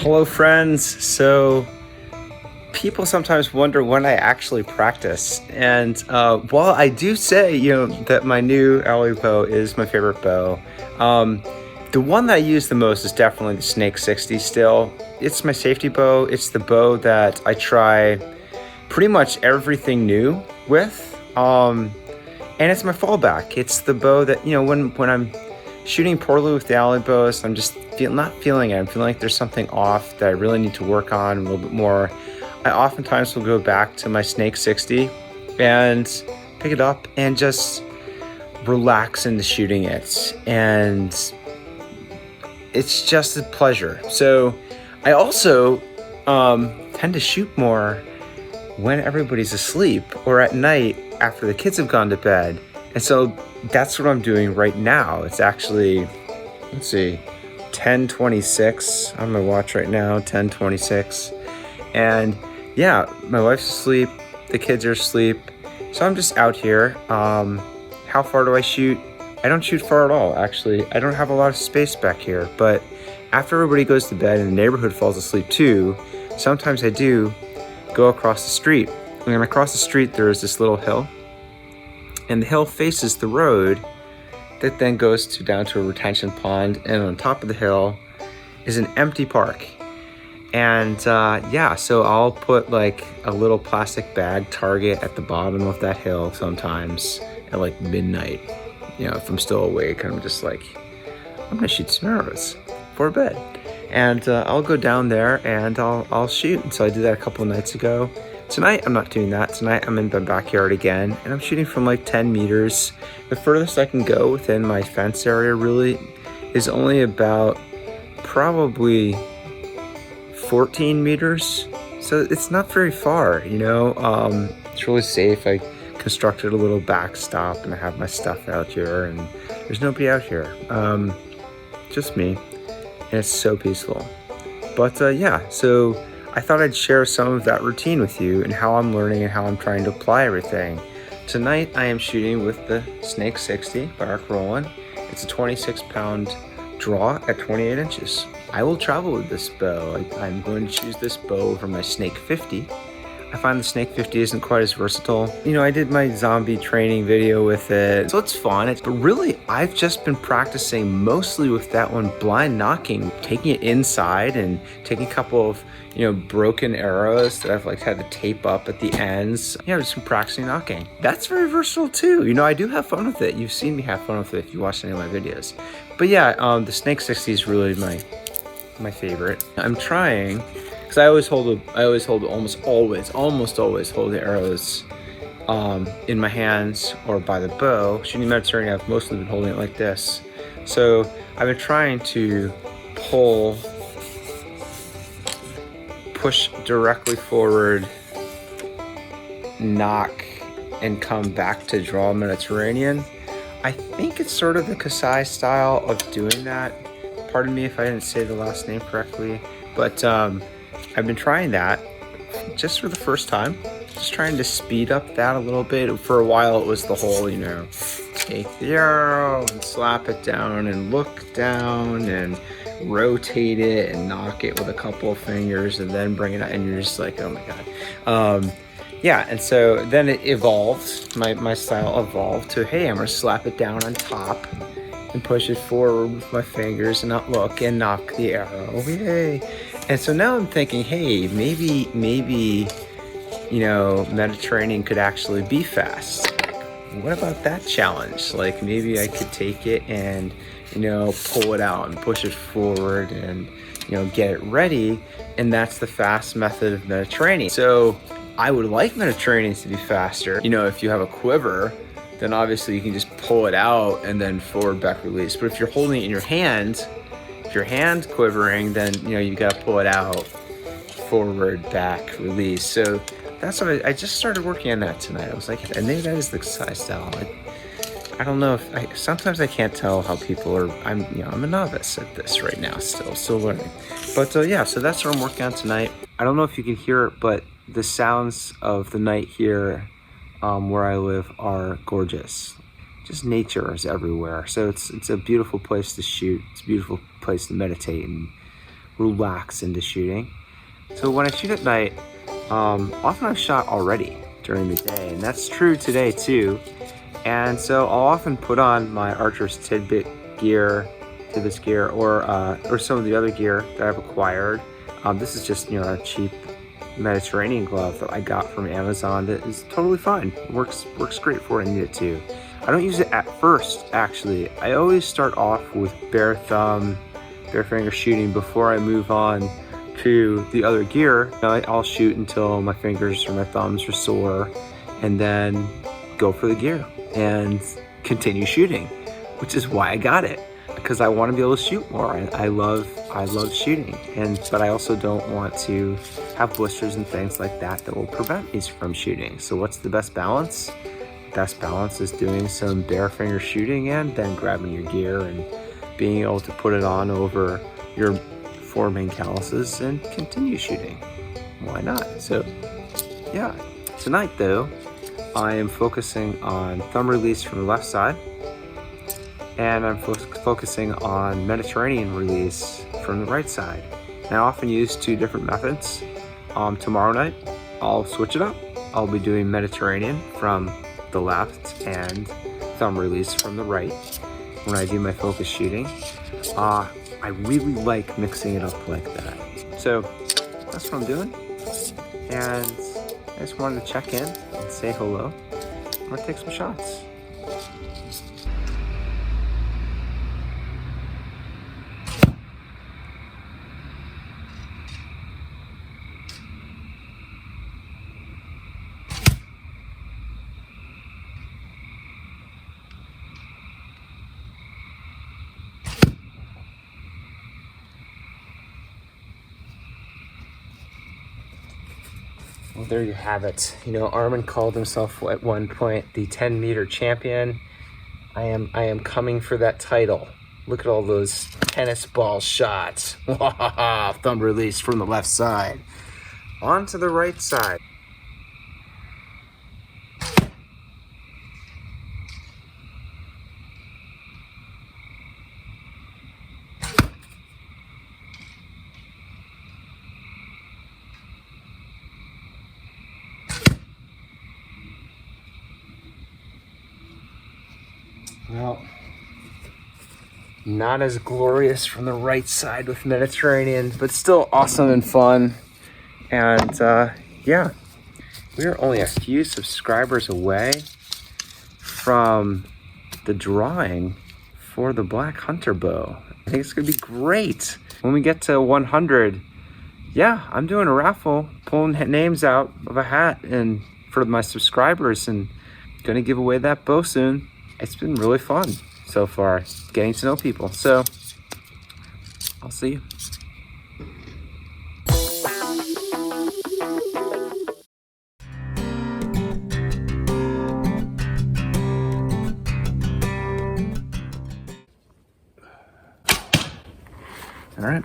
Hello friends. So people sometimes wonder when I actually practice, and while I do say that my new alley bow is my favorite bow, the one that I use the most is definitely the Snake 60 still. It's my safety bow. It's the bow that I try pretty much everything new with, and it's my fallback. It's the bow that when I'm shooting poorly with the alley bows, I'm just not feeling it. I'm feeling like there's something off that I really need to work on a little bit more. I oftentimes will go back to my Snake 60 and pick it up and just relax into shooting it. And it's just a pleasure. So I also tend to shoot more when everybody's asleep or at night after the kids have gone to bed. And so that's what I'm doing right now. It's actually, let's see, 10:26 on my watch right now, 10:26. And yeah, my wife's asleep, the kids are asleep, so I'm just out here. How far do I shoot? I don't shoot far at all, actually. I don't have a lot of space back here, but after everybody goes to bed and the neighborhood falls asleep too, sometimes I do go across the street. And across the street there is this little hill, and the hill faces the road that then goes down to a retention pond, and on top of the hill is an empty park. And so I'll put like a little plastic bag target at the bottom of that hill sometimes at like midnight. If I'm still awake, I'm just like, I'm gonna shoot some arrows for bed. And I'll go down there and I'll shoot. And so I did that a couple of nights ago. Tonight, I'm not doing that. Tonight, I'm in my backyard again, and I'm shooting from like 10 meters. The furthest I can go within my fence area really is only about probably 14 meters. So it's not very far, It's really safe. I constructed a little backstop, and I have my stuff out here, and there's nobody out here. Just me, and it's so peaceful. But so I thought I'd share some of that routine with you and how I'm learning and how I'm trying to apply everything. Tonight I am shooting with the Snake 60 by Arc Rolan. It's a 26-pound draw at 28 inches. I will travel with this bow. I'm going to choose this bow over my Snake 50. I find the Snake 50 isn't quite as versatile. I did my zombie training video with it, so it's fun. But really, I've just been practicing mostly with that one blind knocking, taking it inside and taking a couple of, broken arrows that I've had to tape up at the ends. Just been practicing knocking. That's very versatile too. I do have fun with it. You've seen me have fun with it if you watched any of my videos. But yeah, the Snake 60 is really my favorite. I'm trying, because I almost always hold the arrows in my hands or by the bow. Shooting Mediterranean, I've mostly been holding it like this. So I've been trying to push directly forward, knock, and come back to draw Mediterranean. I think it's sort of the Kasai style of doing that. Pardon me if I didn't say the last name correctly, but I've been trying that just for the first time, just trying to speed up that a little bit. For a while it was the whole, take the arrow and slap it down and look down and rotate it and knock it with a couple of fingers and then bring it out, and you're just like, oh my God. And so then it evolved, my style evolved to, hey, I'm gonna slap it down on top and push it forward with my fingers and not look and knock the arrow, yay. And so now I'm thinking, hey, maybe Mediterranean could actually be fast. What about that challenge? Maybe I could take it and pull it out and push it forward and get it ready, and that's the fast method of Mediterranean. So I would like Mediterranean to be faster. If you have a quiver, then obviously you can just pull it out and then forward back release. But if you're holding it in your hand, if your hand's quivering, then you got to pull it out, forward, back, release. So that's what I just started working on that tonight. I was like, and maybe that is the Kasai style. I don't know if sometimes I can't tell how people are. I'm a novice at this right now, still learning. But so that's what I'm working on tonight. I don't know if you can hear it, but the sounds of the night here where I live are gorgeous. Just nature is everywhere. So it's a beautiful place to shoot. It's a beautiful place to meditate and relax into shooting. So when I shoot at night, often I've shot already during the day, and that's true today too. And so I'll often put on my Archer's Tidbits gear, or some of the other gear that I've acquired. This is just, a cheap Mediterranean glove that I got from Amazon that is totally fine. It works great for what I need it to. I don't use it at first, actually. I always start off with bare finger shooting before I move on to the other gear. I'll shoot until my fingers or my thumbs are sore, and then go for the gear and continue shooting, which is why I got it, because I want to be able to shoot more. I love shooting, but I also don't want to have blisters and things like that will prevent me from shooting. So what's the best balance? Best balance is doing some bare finger shooting and then grabbing your gear and being able to put it on over your 4 main calluses and continue shooting. Why not? So yeah, tonight though, I am focusing on thumb release from the left side, and I'm focusing on Mediterranean release from the right side. And I often use 2 different methods. Tomorrow night, I'll switch it up. I'll be doing Mediterranean from the left and thumb release from the right when I do my focus shooting. I really like mixing it up like that. So that's what I'm doing. And I just wanted to check in and say hello. I'm gonna take some shots. Well, there you have it. Armin called himself at one point the 10-meter champion. I am coming for that title. Look at all those tennis ball shots. Thumb release from the left side. On to the right side. Well, not as glorious from the right side with Mediterranean, but still awesome and fun. And yeah, we are only a few subscribers away from the drawing for the Black Hunter bow. I think it's gonna be great. When we get to 100, yeah, I'm doing a raffle, pulling names out of a hat and for my subscribers, and gonna give away that bow soon. It's been really fun so far, getting to know people. So I'll see you. All right,